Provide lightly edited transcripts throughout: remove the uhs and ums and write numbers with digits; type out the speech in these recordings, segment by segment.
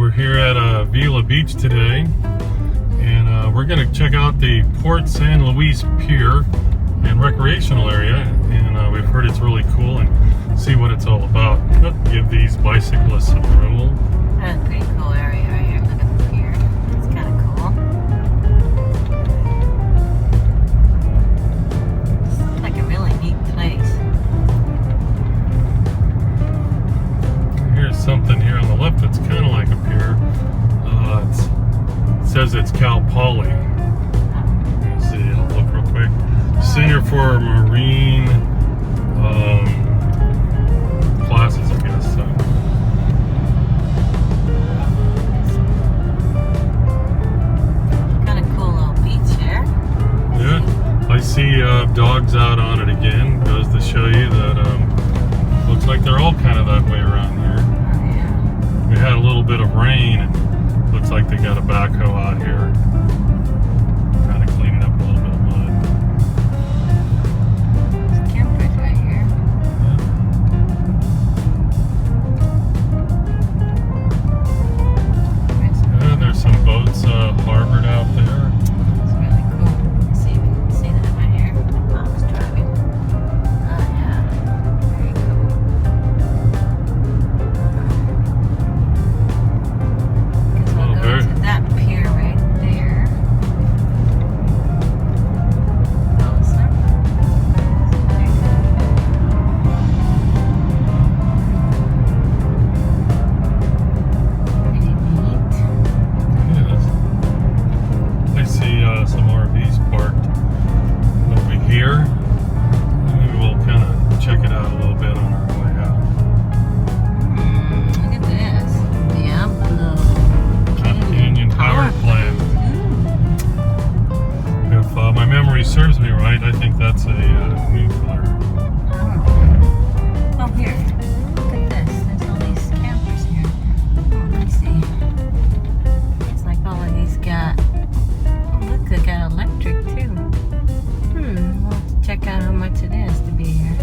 We're here at Avila Beach today, and we're going to check out the Port San Luis Pier and recreational area, and we've heard it's really cool and see what it's all about. Give these bicyclists some room. That's a pretty cool area right here. Look at the pier. It's kind of cool. This looks like a really neat place. Here's something here on the left that's kind of like a pier. It says it's Cal Poly. Let's see, I'll look real quick. Center for Marine classes, I guess. So. Kind of cool little beach here. Yeah, I see dogs out on it again. Goes to show you that looks like they're all kind of that way around here. Oh, yeah. We had a little bit of rain, and looks like they got a backhoe out here. Kind of cleaning up a little bit of mud. There's campers right here. Yeah, there's some boats harbored out there. It's really cool. Let's see if you can see that right here. Mom's driving. Oh, yeah. Very cool. Guess we'll go to that pier right there. Closer. Pretty neat. Yes. I see some RVs parked over here. Maybe we'll kind of check it out a little bit on our way out. Look at this. Diablo. Canyon Power Plant. If my memory serves me right, I think that's a nuclear. Oh, here. Look at this. There's all these campers here. Oh, let's see. It's like all of these got. Oh, look, they got electric too. We'll have to check out how much it is to be here.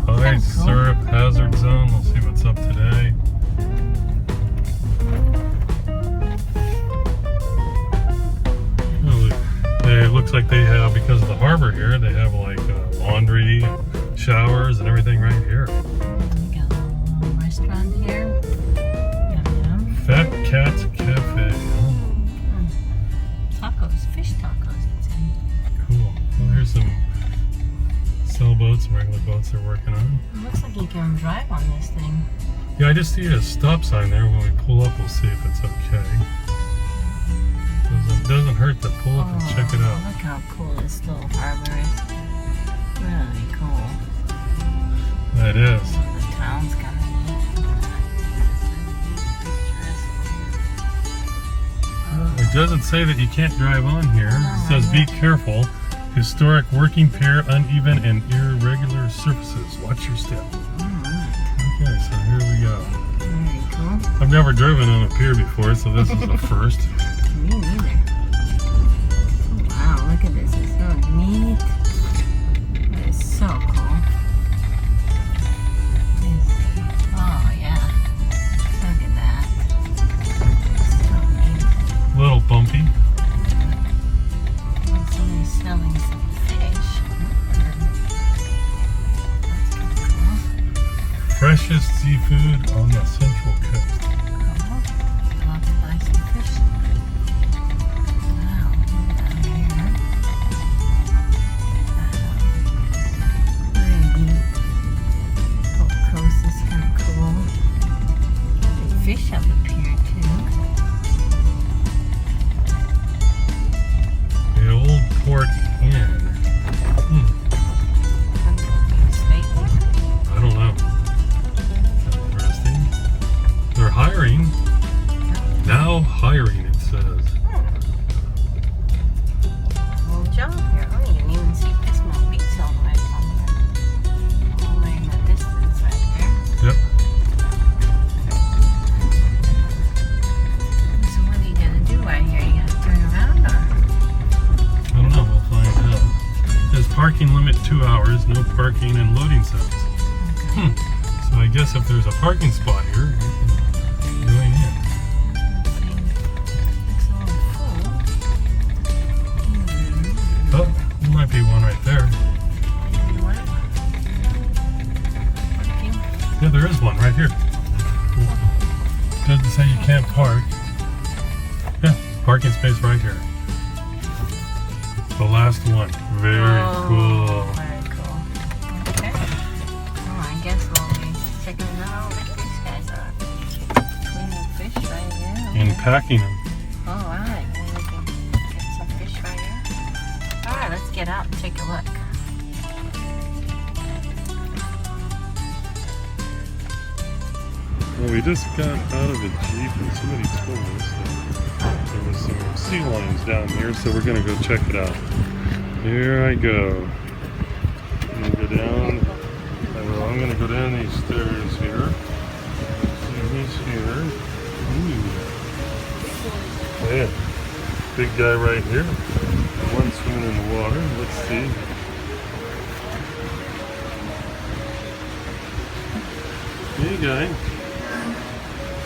High Kinda cool. syrup hazard zone. We'll see what's up today. It looks like they have, because of the harbor here, they have like laundry, showers, and everything right here. We got a little restaurant here. Yum, yum. Fat Cat's Cafe. Oh, Tacos, fish tacos. It's in. cool. Well, here's some sailboats, some regular boats they're working on. It looks like you can drive on this thing. Yeah, I just see a stop sign there. When we pull up, we'll see if it's okay. Doesn't hurt to pull up and check it out. Look how cool this little harbor is. Really cool. That is. The town's kind of neat. It doesn't say that you can't drive on here. It says Oh, be careful. Historic working pier, uneven and irregular surfaces. Watch your step. Okay, so here we go. Very cool. I've never driven on a pier before, so this is the first. Me neither. Oh, wow, look at this. It's so neat. It is so cool. Let's see. Oh, yeah. Look at that. So neat. Little bumpy. Somebody's selling some fish. That's kind of cool. Freshest seafood on the Central Coast. Cool. I'll have to buy some fish. Wow, look down here. Very neat. Whole coast is kind of cool. The fish up here too. The Old Port Inn. I don't know. That's interesting. They're hiring. Now hiring, it says. Whole job here. Oh, you can even see Pismo Beach all the way from there. All the way in the distance right there. Yep. So what are you gonna do right here? You gonna turn around or? I don't know. We'll find out. It says parking limit 2 hours. No parking and loading zones. Okay. So I guess if there's a parking spot here, you can join in. might be one right there. Yeah, there is one right here. Doesn't say you can't park. Yeah, parking space right here. The last one. Very cool. Very cool. Okay. Well, I guess we'll be checking them out. Look, these guys are cleaning fish right here. And packing them. Alright, maybe we can get some fish right here. Alright, let's get out and take a look. Well, we just got out of a Jeep and somebody told us that there was some sea lions down here, so we're gonna go check it out. Here I go. I'm gonna go down. I'm gonna go down these stairs here. See who's here. Ooh. Yeah. Big guy right here. One swimming in the water. Let's see. Hey guy.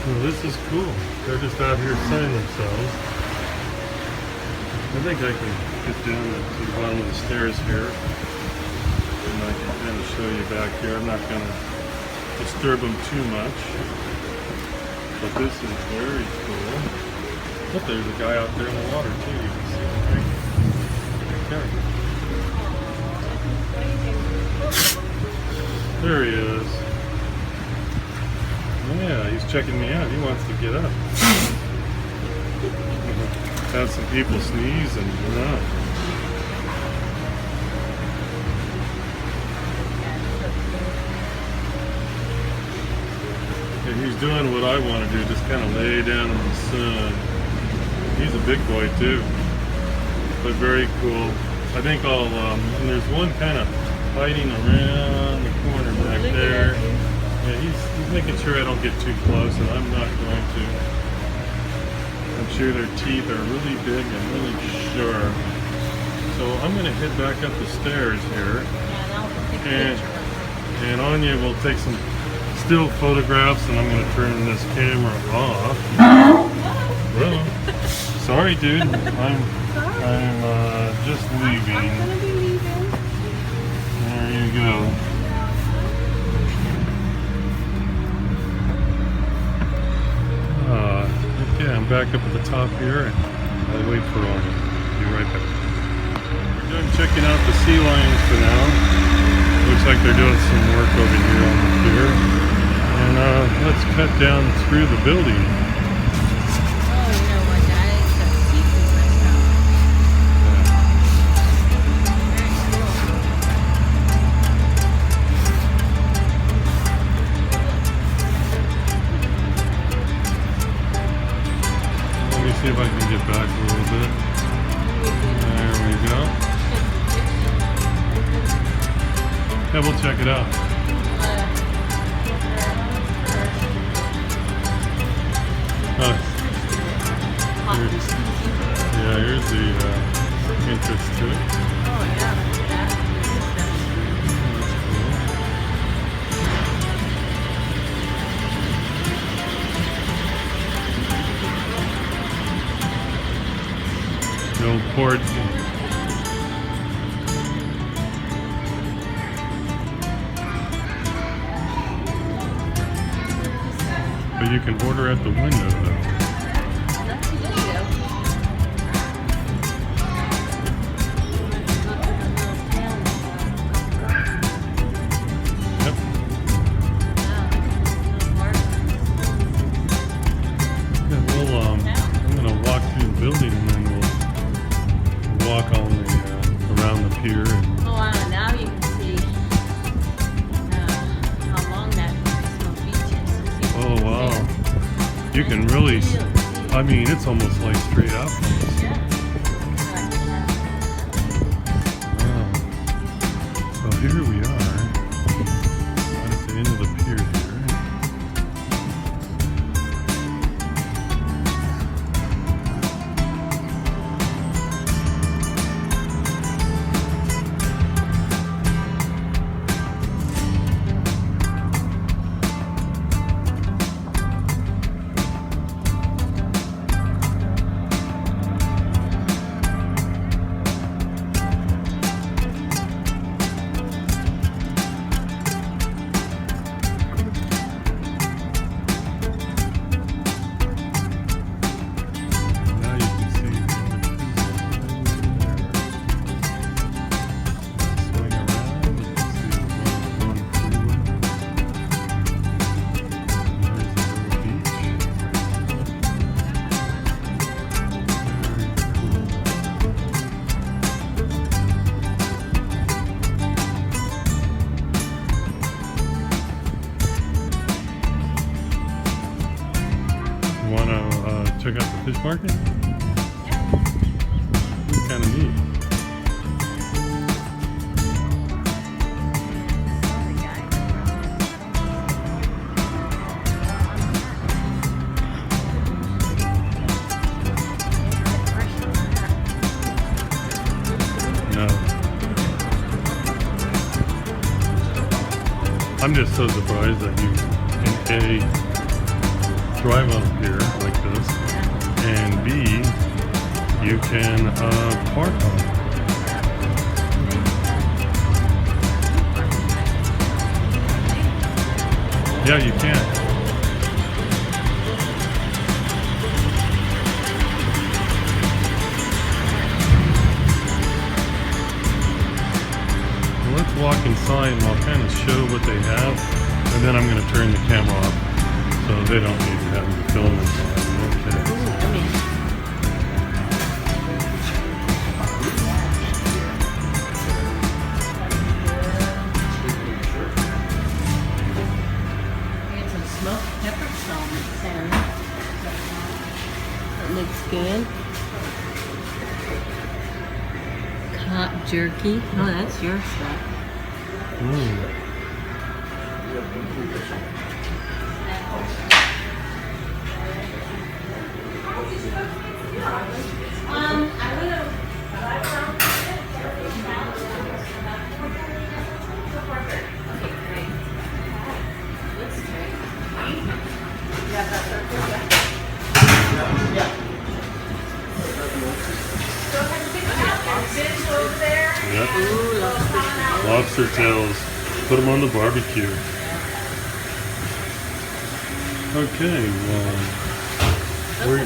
Well, this is cool. They're just out here sunning themselves. I think I can get down to the bottom of the stairs here. And I can kind of show you back here. I'm not going to disturb them too much. But this is very cool. Look, there's a guy out there in the water too. You can see him right there. There he is. Yeah, he's checking me out. He wants to get up. Have some people sneeze and And he's doing what I want to do, just kind of lay down in the sun. He's a big boy too, but very cool. I think I'll, and there's one kind of hiding around the corner back there. Yeah, he's making sure I don't get too close, and I'm not going to. I'm sure their teeth are really big and really sharp. So I'm going to head back up the stairs here. And Anya will take some still photographs, and I'm going to turn this camera off. Well, sorry, dude. I'm just leaving. I'm going to be leaving. There you go. Okay, I'm back up at the top here, and I'll wait for Anya. Be right back. We're done checking out the sea lions for now. Looks like they're doing some work over here on the pier. And let's cut down through the building. Oh, you know what, guys? The seafood restaurant. Let me see if I can get back a little bit. There we go. Yeah, we'll check it out. Here's the entrance to it. Oh, yeah. That's cool. The old port. But you can order at the window though. Building, and then we'll walk on the around the pier. And oh wow! Now you can see how long that beach is. oh wow! You can really, I mean, it's almost like straight up. Yeah. Wow. So here we are, right at the end of the pier here. check out the fish market? Yeah. It's kind of neat. No. I'm just so surprised that you can A, drive on a pier like this, and B, you can park on it. Yeah, you can. Well, let's walk inside and I'll kind of show what they have, and then I'm going to turn the camera off so they don't need to have me film inside. Okay. Smoked pepper salmon. That looks good. Hot jerky. Oh, that's your stuff. Yep. Lobster tails. Put them on the barbecue. Okay, well, we're...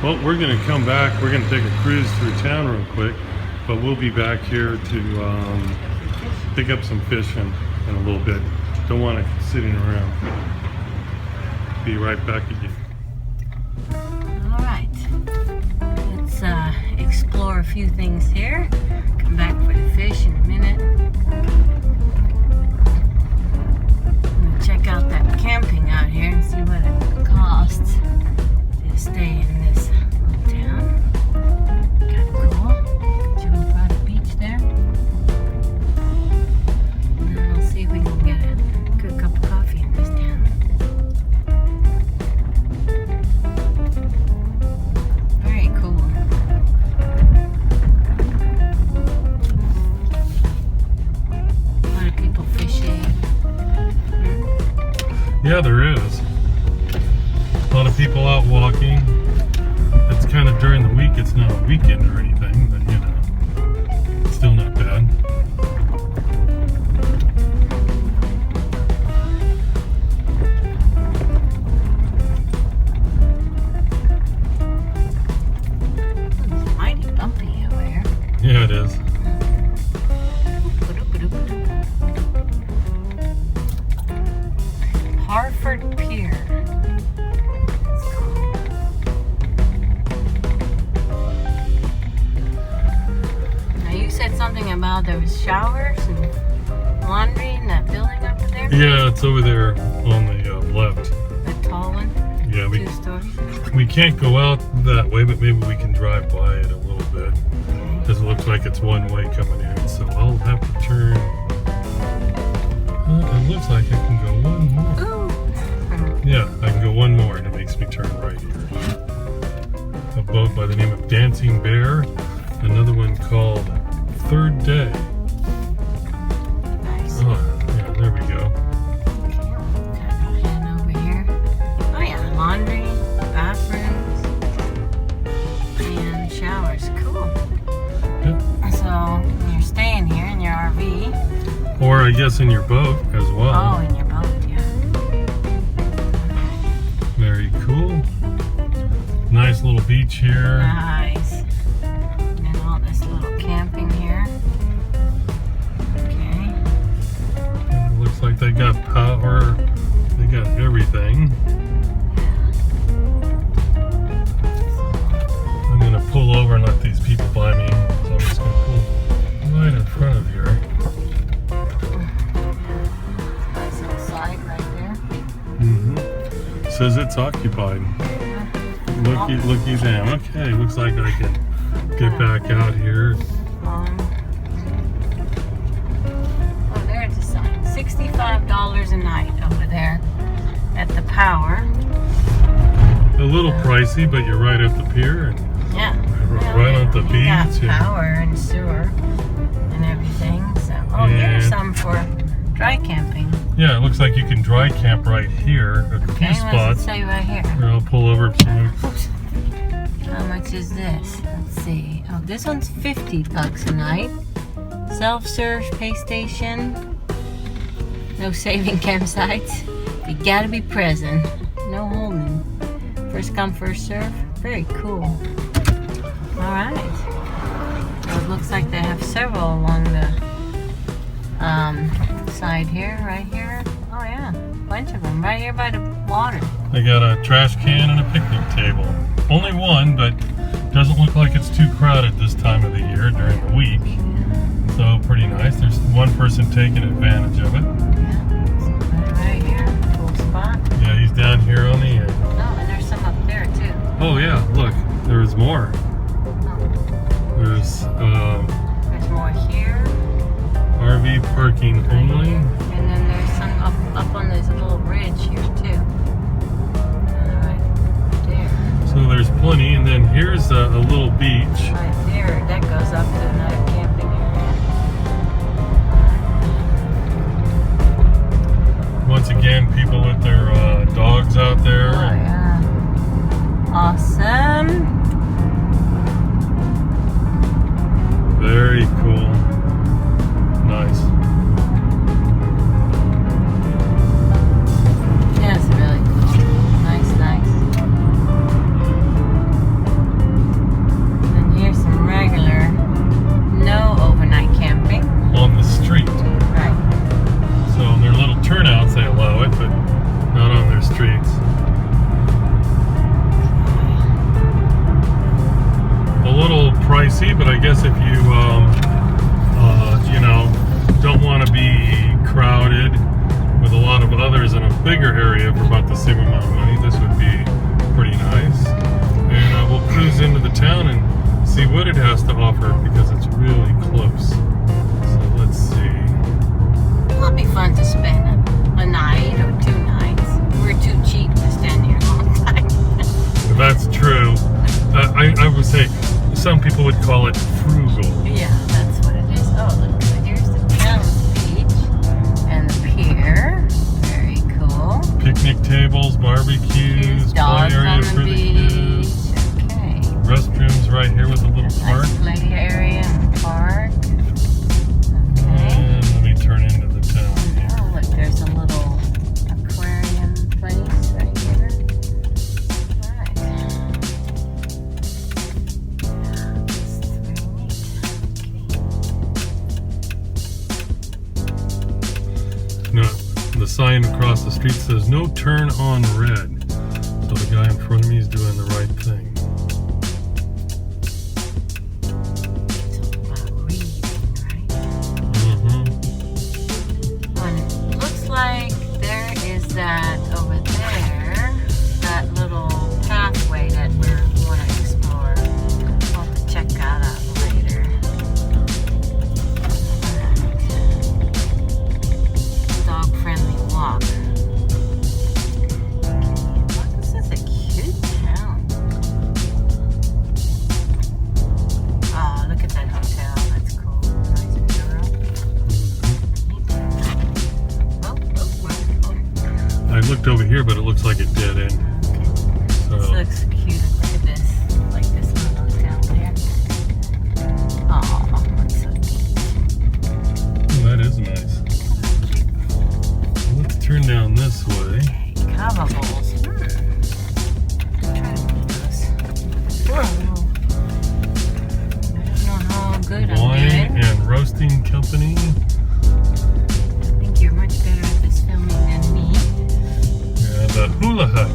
Well, we're going to come back. We're going to take a cruise through town real quick, but we'll be back here to pick up some fish in a little bit. Don't want it sitting around. Be right back again. All right. Let's explore a few things here. Come back for the fish in a minute. I'm gonna check out that camping out here and see what it costs to stay in this little town. Kind of cool. Joe brought a beach there. And then we'll see if we can get a good cup of coffee in this town. Very cool. A lot of people fishing. Yeah, there is. A lot of people out walking. It's kind of during the week. It's not a weekend or anything, but you know, it's still not bad. It's mighty bumpy over here. Yeah, it is. Harford Pier. That's cool. Now you said something about there was showers and laundry in that building over there? Yeah, it's over there on the left. The tall one? Yeah, 2 stories? we can't go out that way, but maybe we can drive by it a little bit. Because it looks like it's one way coming in, so I'll have to turn. It looks like I can go one more. Ooh! Yeah, I can go one more, and it makes me turn right here. A boat by the name of Dancing Bear. Another one called Third Day. Nice. Oh, yeah, there we go. And over here. Oh yeah, laundry, bathrooms, and showers. Cool. Yep. So you're staying here in your RV. Or I guess in your boat as well. Oh, in your boat, yeah. Very cool. Nice little beach here. Nice. And then all this little camping here. Okay. It looks like they got power. They got everything. So Says it's occupied. Looky them. Okay, looks like I can get back out here. Oh, there's a sign. $65 a night over there at the Power. A little pricey, but you're right at the pier and Yeah. right at the beach. Got and- power and sewer and everything. So, here's And- some for dry camping. Yeah, it looks like you can dry camp right here. A few Okay, what does it spots. say right here? Here, I'll pull over to you. How much is this? Let's see. Oh, this one's $50 a night. Self-serve pay station. No saving campsites. You gotta be present. No holding. First come, first serve. Very cool. Alright. So it looks like they have several along the side here, right here. Oh yeah, bunch of them right here by the water. They got a trash can and a picnic table. Only one, but doesn't look like it's too crowded this time of the year during the week. So pretty nice. There's one person taking advantage of it. Right here, cool spot. Yeah, he's down here on the end. Oh, and there's some up there too. Oh yeah, look, there's more. There's There's more here. RV parking only. And then there's some up on this little ridge here too. Right there. So there's plenty, and then here's a little beach. Right there. That goes up to another camping area. Once again, people with their dogs out there. Oh yeah. Awesome. Very cool. Nice. Yeah, it's really cool. Nice. And here's some regular, no overnight camping. On the street. Right. So on their little turnouts they allow it, but not on their streets. A little pricey, but I guess if you don't want to be crowded with a lot of others in a bigger area for about the same amount of money, this would be pretty nice. And we'll cruise into the town and see what it has to offer because it's really close. So let's see. It'll be fun to spend a night or 2 nights. We're too cheap to stand here a long time. That's true. I would say some people would call it frugal. Yeah, that's what it is. Oh, look, so here's the town beach and the pier. Very cool. Picnic tables, barbecues, play Dogs area on the for the beach. kids. Okay. Restrooms right here with a little park. Nice play area and park. Okay. And let me turn into the town here. Oh, look, there's a little aquarium place right here. Alright. That's very neat. No, the sign across the street says no turn on red. So the guy in front of me is doing the right thing. It's all about reading, right? Mm-hmm. And it looks like there is that over there, that little pathway that we want to explore. We'll have to check that out later. Dog-friendly walk. Look, this is a cute town. Oh, look at that hotel. That's cool. Nice mural. I looked over here, but it looks like a dead end. This So looks cute. Look at this. Like this little hotel there. Oh, that's so cute. that is nice. Let's turn down this way. Kava bowls. Let's try to make those. Whoa. I don't know how good I'm Wine doing. and Roasting Company. I think you're much better at this filming than me. Yeah, the Hula Hut.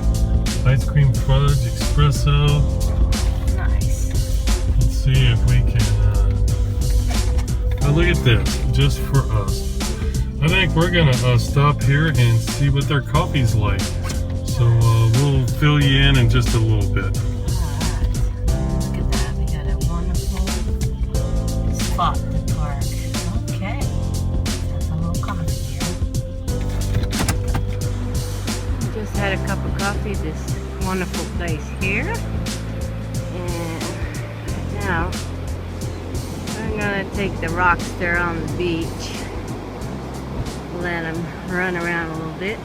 Ice cream fudge, espresso. Nice. Let's see if we can. Oh, look at this, just for us. I think we're gonna stop here and see what their coffee's like. So we'll fill you in just a little bit. Alright. Look at that. We got a wonderful spot to park. Okay. That's a little coffee here. Just had a cup of coffee at this wonderful place here. And now I'm gonna take the Rockster on the beach. Let him run around a little bit.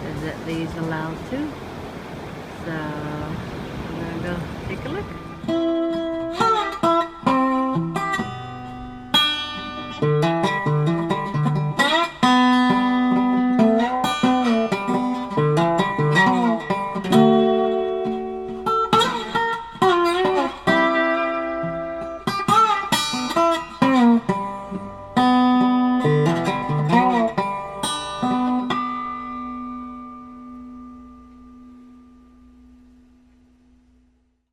Says that these allowed to. So I'm gonna go take a look.